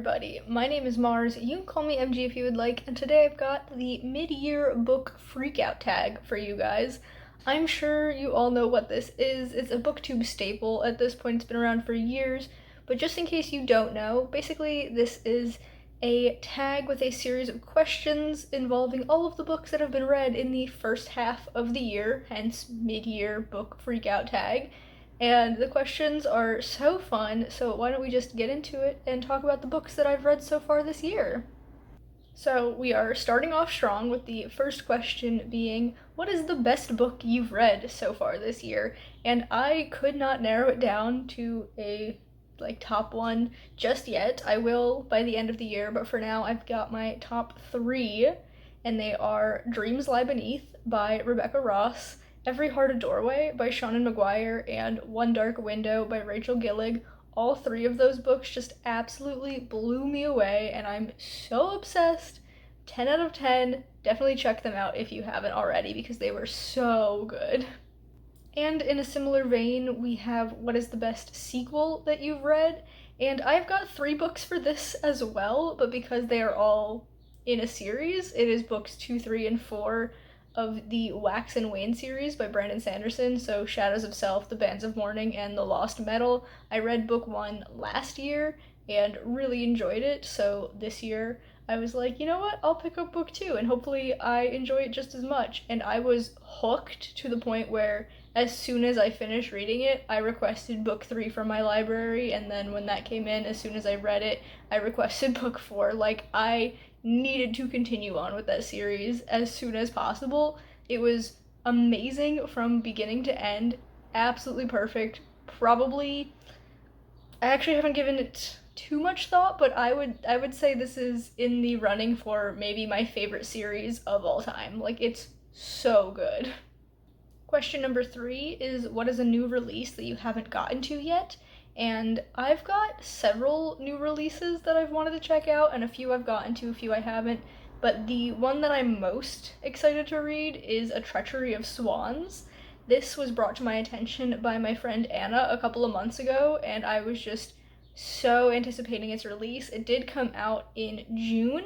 everybody. My name is Mars. You can call me MG if you would like, and today I've got the mid-year book freakout tag for you guys. I'm sure you all know what this is. It's a booktube staple at this point. It's been around for years, but just in case you don't know, basically this is a tag with a series of questions involving all of the books that have been read in the first half of the year, hence mid-year book freakout tag. And the questions are so fun, so why don't we just get into it and talk about the books that I've read so far this year? So, we are starting off strong with the first question being, what is the best book you've read so far this year? And I could not narrow it down to a top one just yet. I will by the end of the year, but for now I've got my top 3, and they are Dreams Lie Beneath by Rebecca Ross, Every Heart a Doorway by Seanan McGuire, and One Dark Window by Rachel Gillig. All 3 of those books just absolutely blew me away, and I'm so obsessed. 10 out of 10. Definitely check them out if you haven't already because they were so good. And in a similar vein, we have what is the best sequel that you've read? And I've got 3 books for this as well, but because they are all in a series, it is books 2, 3, and 4 of the Wax and Wayne series by Brandon Sanderson, so Shadows of Self, The Bands of Mourning, and The Lost Metal. I read book 1 last year and really enjoyed it, so this year I was like, you know what, I'll pick up book 2 and hopefully I enjoy it just as much. And I was hooked to the point where as soon as I finished reading it, I requested book 3 from my library, and then when that came in, as soon as I read it, I requested book 4. Like, I needed to continue on with that series as soon as possible. It was amazing from beginning to end, absolutely perfect. Probably, I actually haven't given it too much thought, but I would say this is in the running for maybe my favorite series of all time. Like, it's so good. Question number 3 is, what is a new release that you haven't gotten to yet? And I've got several new releases that I've wanted to check out, and a few I've gotten to, a few I haven't. But the one that I'm most excited to read is A Treachery of Swans. This was brought to my attention by my friend Anna a couple of months ago, and I was just so anticipating its release. It did come out in June,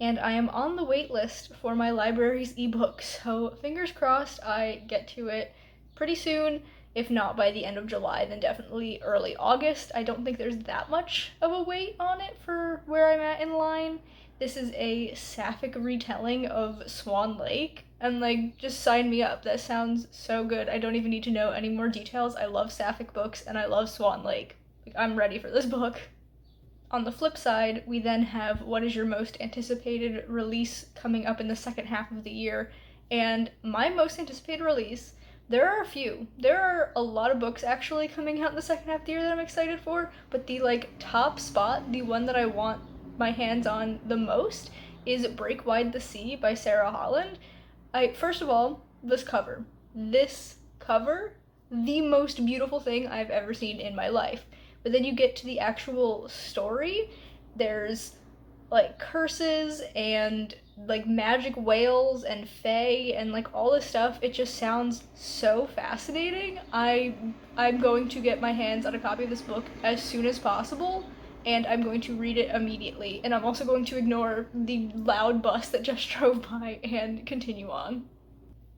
and I am on the wait list for my library's ebook, so fingers crossed I get to it pretty soon. If not by the end of July, then definitely early August. I don't think there's that much of a wait on it for where I'm at in line. This is a sapphic retelling of Swan Lake, and just sign me up. That sounds so good. I don't even need to know any more details. I love sapphic books, and I love Swan Lake. I'm ready for this book. On the flip side, we then have what is your most anticipated release coming up in the second half of the year, and my most anticipated release, there are a few. There are a lot of books actually coming out in the second half of the year that I'm excited for, but the top spot, the one that I want my hands on the most, is Break Wide the Sea by Sarah Holland. First of all, this cover. This cover, the most beautiful thing I've ever seen in my life. But then you get to the actual story, there's curses and magic whales and fae and all this stuff. It just sounds so fascinating. I'm going to get my hands on a copy of this book as soon as possible, and I'm going to read it immediately. And I'm also going to ignore the loud bus that just drove by and continue on.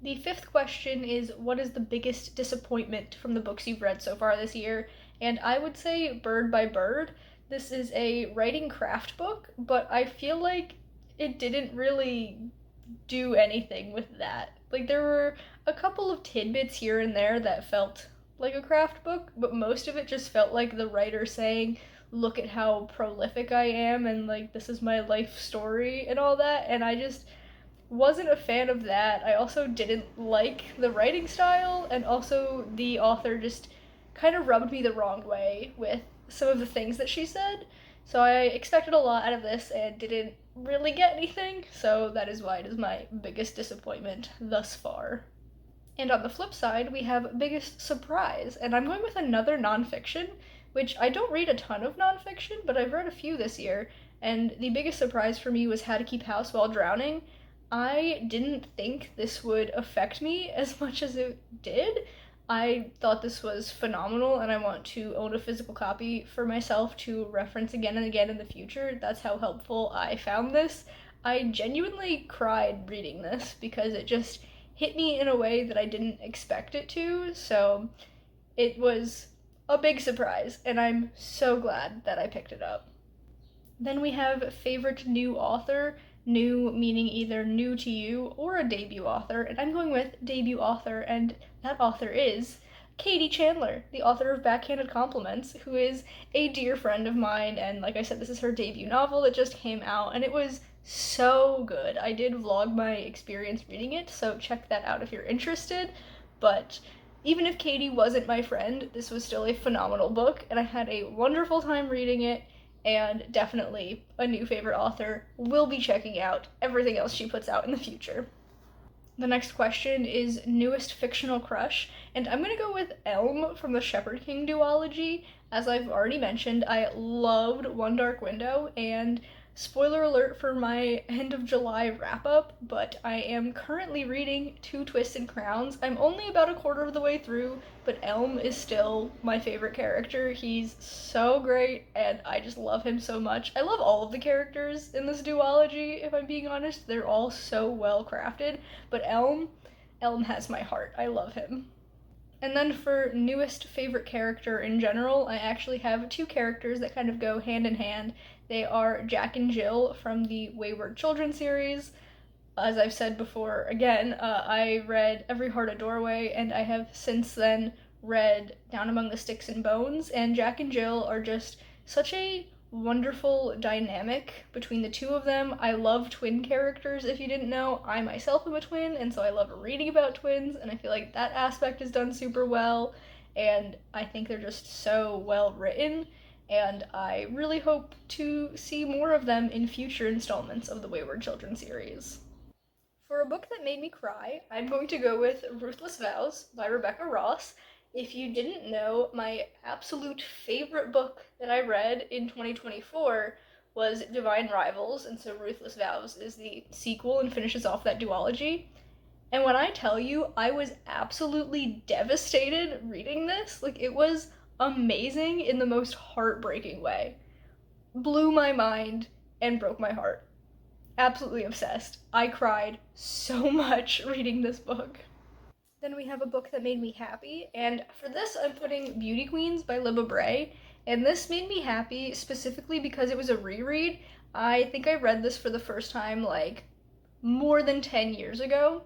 The 5th question is, what is the biggest disappointment from the books you've read so far this year? And I would say Bird by Bird. This is a writing craft book, but I feel like it didn't really do anything with that. There were a couple of tidbits here and there that felt like a craft book, but most of it just felt like the writer saying, look at how prolific I am, and this is my life story and all that, and I just wasn't a fan of that. I also didn't like the writing style, and also the author just kind of rubbed me the wrong way with some of the things that she said. So I expected a lot out of this and didn't really get anything, so that is why it is my biggest disappointment thus far. And on the flip side, we have biggest surprise, and I'm going with another nonfiction, which I don't read a ton of nonfiction, but I've read a few this year, and the biggest surprise for me was How to Keep House While Drowning. I didn't think this would affect me as much as it did. I thought this was phenomenal, and I want to own a physical copy for myself to reference again and again in the future. That's how helpful I found this. I genuinely cried reading this because it just hit me in a way that I didn't expect it to, so it was a big surprise, and I'm so glad that I picked it up. Then we have favorite new author, new meaning either new to you or a debut author, and I'm going with debut author, and that author is Katie Chandler, the author of Backhanded Compliments, who is a dear friend of mine, and like I said, this is her debut novel that just came out, and it was so good. I did vlog my experience reading it, so check that out if you're interested, but even if Katie wasn't my friend, this was still a phenomenal book, and I had a wonderful time reading it, and definitely a new favorite author. Will be checking out everything else she puts out in the future. The next question is newest fictional crush, and I'm gonna go with Elm from the Shepherd King duology. As I've already mentioned, I loved One Dark Window, and spoiler alert for my end of July wrap up, but I am currently reading Two Twists and Crowns. I'm only about a quarter of the way through, but Elm is still my favorite character. He's so great, and I just love him so much. I love all of the characters in this duology, if I'm being honest. They're all so well crafted, but Elm has my heart. I love him. And then for newest favorite character in general, I actually have two characters that kind of go hand in hand. They are Jack and Jill from the Wayward Children series. As I've said before, again, I read Every Heart a Doorway, and I have since then read Down Among the Sticks and Bones, and Jack and Jill are just such a wonderful dynamic between the two of them. I love twin characters, if you didn't know. I myself am a twin, and so I love reading about twins, and I feel like that aspect is done super well, and I think they're just so well written, and I really hope to see more of them in future installments of the Wayward Children series. For a book that made me cry, I'm going to go with Ruthless Vows by Rebecca Ross. If you didn't know, my absolute favorite book that I read in 2024 was Divine Rivals, and so Ruthless Vows is the sequel and finishes off that duology. And when I tell you, I was absolutely devastated reading this. Like, it was amazing in the most heartbreaking way. Blew my mind and broke my heart. Absolutely obsessed. I cried so much reading this book. Then we have a book that made me happy, and for this I'm putting Beauty Queens by Libba Bray, and this made me happy specifically because it was a reread. I think I read this for the first time like more than 10 years ago,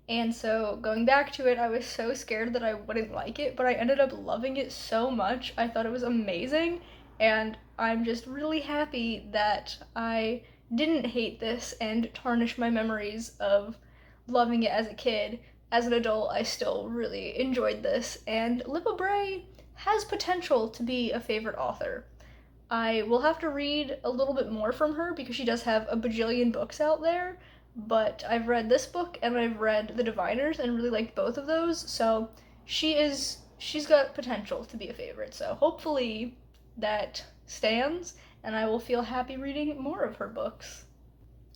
and so going back to it, I was so scared that I wouldn't like it, but I ended up loving it so much. I thought it was amazing, and I'm just really happy that I didn't hate this and tarnish my memories of loving it as a kid. As an adult, I still really enjoyed this, and Libba Bray has potential to be a favorite author. I will have to read a little bit more from her because she does have a bajillion books out there, but I've read this book and I've read The Diviners and really liked both of those, so she's got potential to be a favorite, so hopefully that stands and I will feel happy reading more of her books.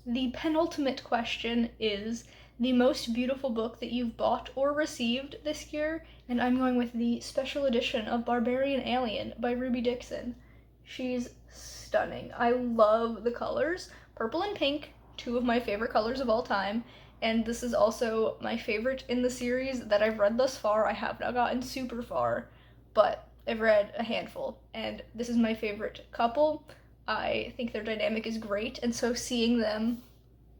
The penultimate question is the most beautiful book that you've bought or received this year, and I'm going with the special edition of Barbarian Alien by Ruby Dixon. She's stunning. I love the colors. Purple and pink, two of my favorite colors of all time, and this is also my favorite in the series that I've read thus far. I have not gotten super far, but I've read a handful, and this is my favorite couple. I think their dynamic is great, and so seeing them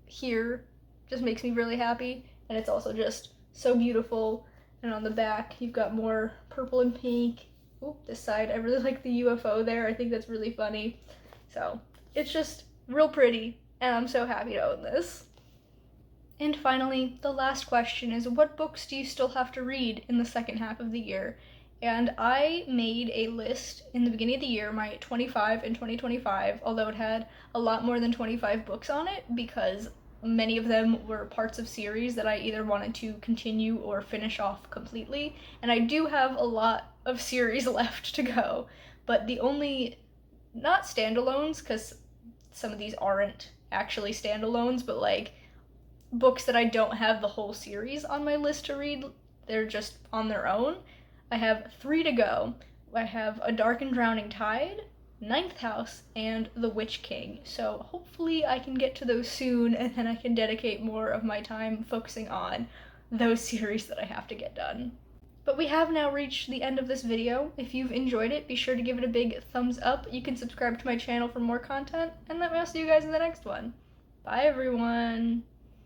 here just makes me really happy, and it's also just so beautiful. And on the back, you've got more purple and pink. Oop, this side, I really like the UFO there. I think that's really funny. So it's just real pretty, and I'm so happy to own this. And finally, the last question is, what books do you still have to read in the second half of the year? And I made a list in the beginning of the year, my 25 and 2025, although it had a lot more than 25 books on it because many of them were parts of series that I either wanted to continue or finish off completely. And I do have a lot of series left to go, but the only, not standalones, because some of these aren't actually standalones, but like books that I don't have the whole series on my list to read they're just on their own. I have 3 to go. I have A Dark and Drowning Tide, Ninth House, and The Witch King. So hopefully I can get to those soon, and then I can dedicate more of my time focusing on those series that I have to get done. But we have now reached the end of this video. If you've enjoyed it, be sure to give it a big thumbs up. You can subscribe to my channel for more content, and let me see you guys in the next one. Bye everyone!